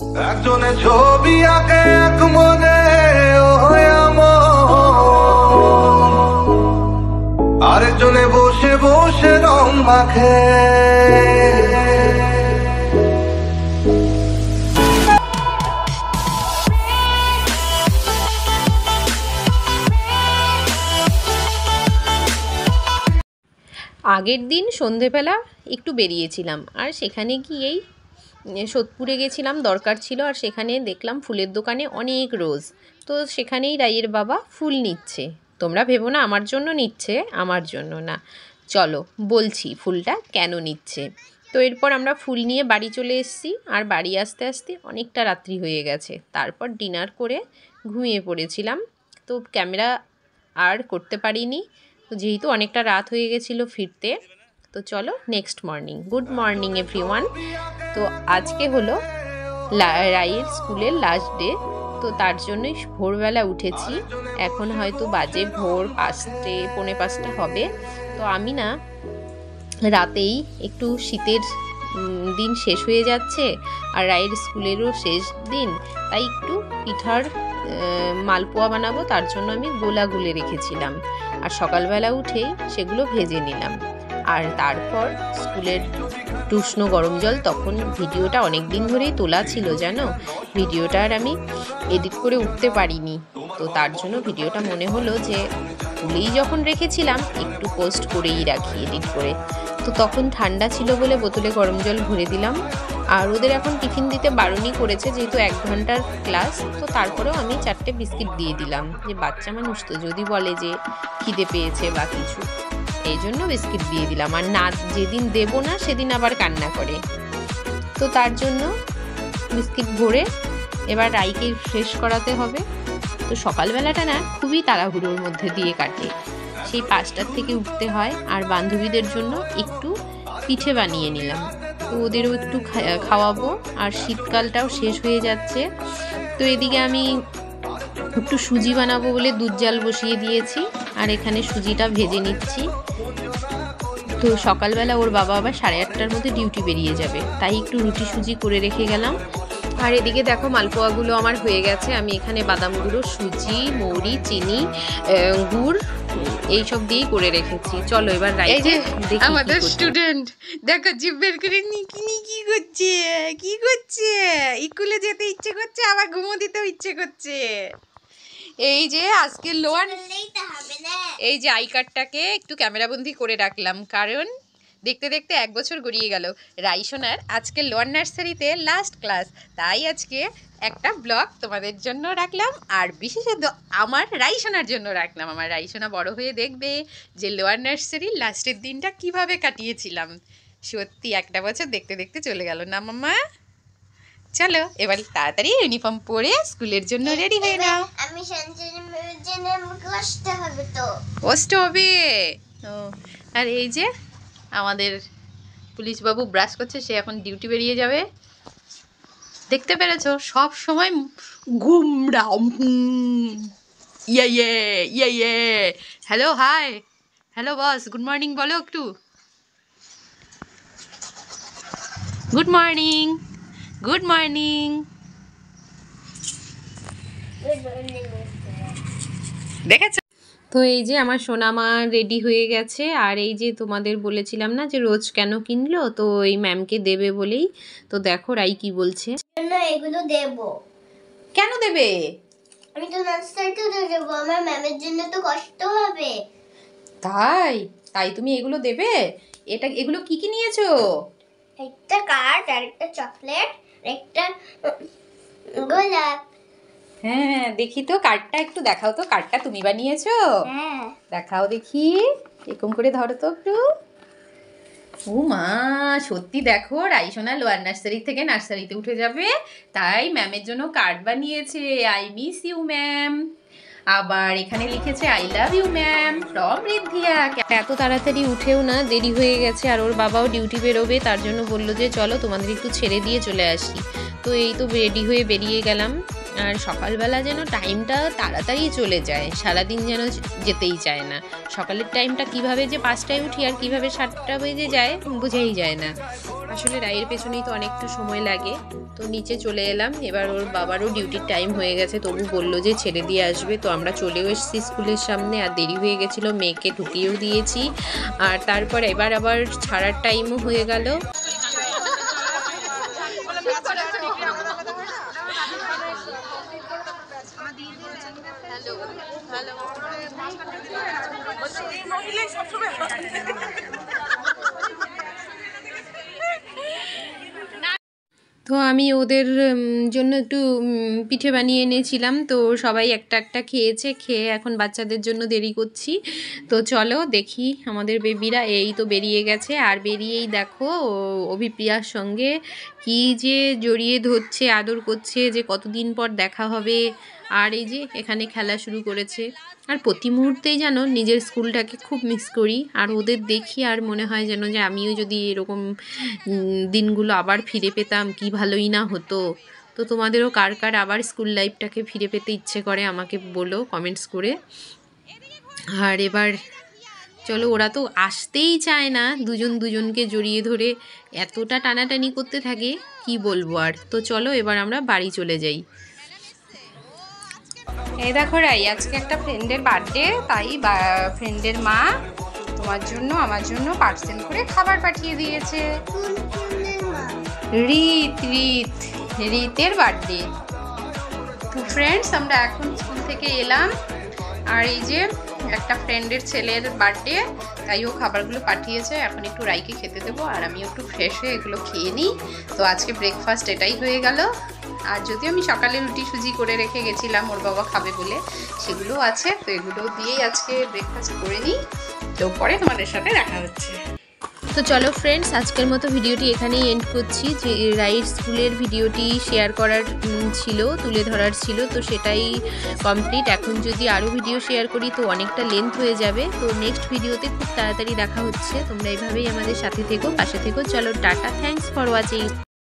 একজনে ছবি আঁকে এক মনে আরেকজনে বসে বসে রং মাখে। আগের দিন সন্ধেবেলা একটু বেরিয়েছিলাম, আর সেখানে গিয়েই সোদপুরে গেছিলাম, দরকার ছিল। আর সেখানে দেখলাম ফুলের দোকানে অনেক রোজ, তো সেখানেই রাইয়ের বাবা ফুল নিচ্ছে। তোমরা ভেবো না আমার জন্য নিচ্ছে, আমার জন্য না, চলো বলছি ফুলটা কেন নিচ্ছে। তো এরপর আমরা ফুল নিয়ে বাড়ি চলে এসেছি, আর বাড়ি আসতে আসতে অনেকটা রাত্রি হয়ে গেছে। তারপর ডিনার করে ঘুমিয়ে পড়েছিলাম, তো ক্যামেরা আর করতে পারিনি। তো যেহেতু অনেকটা রাত হয়ে গেছিলো ফিরতে, তো চলো next morning. Good morning everyone. তো আজকে হলো রাইয়ের স্কুলের লাস্ট ডে, তো তার জন্যই ভোরবেলা উঠেছি। এখন হয়তো বাজে ভোর 5টে, পৌনে 5টা হবে। তো আমি না রাতেই একটু শীতের দিন শেষ হয়ে যাচ্ছে, আর রায়ের স্কুলেরও শেষ দিন, তাই একটু পিঠার মালপোয়া বানাবো, তার জন্য আমি গোলা গুলে রেখেছিলাম। আর সকালবেলা উঠেই সেগুলো ভেজে নিলাম। আর তারপর স্কুলের উষ্ণ গরম জল, তখন ভিডিওটা অনেক দিন ধরেই তোলা ছিল জানো, ভিডিওটা আর আমি এডিট করে উঠতে পারিনি। তো তার জন্য ভিডিওটা মনে হলো যে তুলেই যখন রেখেছিলাম একটু পোস্ট করেই রাখি এডিট করে। তো তখন ঠান্ডা ছিল বলে বোতলে গরম জল ভরে দিলাম। আর ওদের এখন টিফিন দিতে বারণই করেছে, যেহেতু 1 ঘন্টার ক্লাস। তো তারপরেও আমি 4টে বিস্কিট দিয়ে দিলাম, যে বাচ্চা মানুষ তো যদি বলে যে খিদে পেয়েছে বা কিছু, এই জন্য বিস্কিট দিয়ে দিলাম। আর না যেদিন দেব না সেদিন আবার কান্না করে, তো তার জন্য বিস্কিট ভরে এবার রাইকে ফ্রেশ করাতে হবে। তো সকালবেলাটা না খুবই তাড়াহুড়োর মধ্যে দিয়ে কাটে, সেই 5টার থেকে উঠতে হয়। আর বান্ধবীদের জন্য একটু পিঠে বানিয়ে নিলাম, তো ওদেরও একটু খাওয়াবো। আর শীতকালটাও শেষ হয়ে যাচ্ছে, তো এদিকে আমি একটু সুজি বানাবো বলে দুধ জাল বসিয়ে দিয়েছি, আর এখানে সুজিটা ভেজে নিচ্ছি। তো সকালবেলা ওর বাবা আবার 8:30টার মধ্যে ডিউটি বেরিয়ে যাবে, তাই একটু রুটি সুজি করে রেখে গেলাম। আর এদিকে দেখো মালপোয়াগুলো আমার হয়ে গেছে। আমি এখানে বাদাম গুঁড়ো, সুজি, মৌরি, চিনি, গুড় এইসব দিয়েই করে রেখেছি। চলো এবার রাইতে দেখি। আমাদের স্টুডেন্ট দেখো জিভ বের করে নিকিনি কি করছে, কি করছে, স্কুলে যেতে ইচ্ছে করছে, আবার ঘুমো দিতেও ইচ্ছে করছে। এই যে আজকে লোয়ার, এই যে আই কার্ডটাকে একটু ক্যামেরাবন্দি করে রাখলাম, কারণ দেখতে দেখতে 1 বছর গড়িয়ে গেল। রাইসোনার আজকে লোয়ার নার্সারিতে লাস্ট ক্লাস, তাই আজকে একটা ব্লগ তোমাদের জন্য রাখলাম, আর বিশেষত আমার রাইসোনার জন্য রাখলাম। আমার রাইসোনা বড় হয়ে দেখবে যে লোয়ার নার্সারির লাস্টের দিনটা কিভাবে কাটিয়েছিলাম। সত্যি 1টা বছর দেখতে দেখতে চলে গেল না মাম্মা। চলো এবার তাড়াতাড়ি ইউনিফর্ম পরে স্কুলের জন্য রেডি হয়ে নাও। আমি কষ্ট হবে, তো কষ্ট হবে। আর এই যে আমাদের পুলিশ বাবু ব্রাশ করছে, সে এখন ডিউটি বেরিয়ে যাবে। দেখতে পেরেছো, সব সময় ঘুমরাও। ইয়ে ইয়ে ইয়ে ইয়ে। Hello, hi, hello boss, good morning বলো একটু। Good morning, good morning. দেখেছো? তো এই যে আমার সোনামা রেডি হয়ে গেছে। আর এই যে তোমাদের বলেছিলাম না যে রোজ কেন কিনলো, তো এই ম্যামকে দেবে বলেই। তো দেখো রাই কি বলছে। এগুলো দেবো। কেন দেবে? আমি তো নার্সারিতে দেবো, আমার ম্যামের জন্য তো কষ্ট হবে। তাই তাই তুমি এগুলো দেবে? এগুলো কি কি নিয়েছো? একটা কার্ড, আর একটা চকলেট, একটা গোলাপ। হ্যাঁ দেখি তো কার্ডটা, একটু দেখাও তো। কার্ডটা তুমি বানিয়েছো? হ্যাঁ। দেখাও দেখি, এরকম করে ধরো তো একটু। ও মা, সত্যি দেখো রাইসোনা লোয়ার নার্সারি থেকে নার্সারিতে উঠে যাবে, তাই ম্যামের জন্য কার্ড বানিয়েছে। I miss you ma'am. আবার এখানে লিখেছে I love you ma'am from Riddhiya. এত তাড়াতাড়ি উঠেও না, দেরি হয়ে গেছে। আর ওর বাবাও ডিউটি বেরোবে, তার জন্য বললো যে চলো তোমাদের একটু ছেড়ে দিয়ে চলে আসি। তো এই তো রেডি হয়ে বেরিয়ে গেলাম। আর সকালবেলা যেন টাইমটা তাড়াতাড়ি চলে যায়, সারাদিন যেন যেতেই চায় না। সকালের টাইমটা কিভাবে যে 5টায় উঠি আর কিভাবে 7টা বেজে যায় বোঝাই যায় না। আর আসলে রায়ের পেছনেই তো অনেকটা সময় লাগে, তো নিচে চলে এলাম। এবার ওর বাবারও ডিউটির টাইম হয়ে গেছে, তবু বললো যে ছেড়ে দিয়ে আসবে। তো আমরা চলেও এসেছি স্কুলের সামনে, আর দেরি হয়ে গেছিলো, মেয়েকে ঢুকিয়েও দিয়েছি। আর তারপর এবার আবার ছাড়ার টাইমও হয়ে গেল। তো আমি ওদের জন্য একটু পিঠে বানিয়ে এনেছিলাম, তো সবাই একটা একটা খেয়েছে, খেয়ে এখন বাচ্চাদের জন্য দেরি করছি। তো চলো দেখি আমাদের বেবিরা এই তো বেরিয়ে গেছে, আর বেরিয়েই দেখো অভিপ্রিয়ার সঙ্গে কি যে জড়িয়ে ধরছে, আদর করছে যে কতদিন পর দেখা হবে। আর এই যে এখানে খেলা শুরু করেছে। আর প্রতি মুহূর্তেই যেন নিজের স্কুলটাকে খুব মিস করি, আর ওদের দেখি আর মনে হয় যেন যে আমিও যদি এরকম দিনগুলো আবার ফিরে পেতাম কি ভালোই না হতো। তো তোমাদেরও কার কার আবার স্কুল লাইফটাকে ফিরে পেতে ইচ্ছে করে আমাকে বলো কমেন্টস করে। আর এবার চলো, ওরা তো আসতেই চায় না, দুজন দুজনকে জড়িয়ে ধরে এতটা টানাটানি করতে থাকে কি বলবো আর। তো চলো এবার আমরা বাড়ি চলে যাই। এই দেখো রাই, আজকে একটা ফ্রেন্ডের বার্থডে, তাই ফ্রেন্ডের মা তোমার জন্য আমার জন্য পার্সেল করে খাবার পাঠিয়ে দিয়েছে। রীতের বার্থডে। তো ফ্রেন্ডস, আমরা এখন স্কুল থেকে এলাম, আর এই যে একটা ফ্রেন্ডের ছেলের বার্থডে, তাই ও খাবারগুলো পাঠিয়েছে। এখন একটু রাইকে খেতে দেবো, আর আমি একটু ফ্রেশ হয়ে এগুলো খেয়ে নিই। তো আজকে ব্রেকফাস্ট এটাই হয়ে গেল। আর যদিও আমি সকালে রুটি সুজি করে রেখে গেছিলাম ওর বাবা খাবে বলে, সেগুলো আছে, তো এগুলো দিয়েই আজকে ব্রেকফাস্ট করে নিই। তো পরে তোমাদের সাথে দেখা হচ্ছে। তো চলো ফ্রেন্ডস, আজকের মতো ভিডিওটি এখানেই এন্ড করছি। যে রাইট স্কুলের ভিডিওটি শেয়ার করার ছিল, তুলে ধরার ছিল, তো সেটাই কমপ্লিট। এখন যদি আরও ভিডিও শেয়ার করি তো অনেকটা লেন্থ হয়ে যাবে। তো নেক্সট ভিডিওতে খুব তাড়াতাড়ি দেখা হচ্ছে। তোমরা এইভাবেই আমাদের সাথে থেকো, পাশে থেকো। চলো টাটা, থ্যাঙ্কস ফর ওয়াচিং।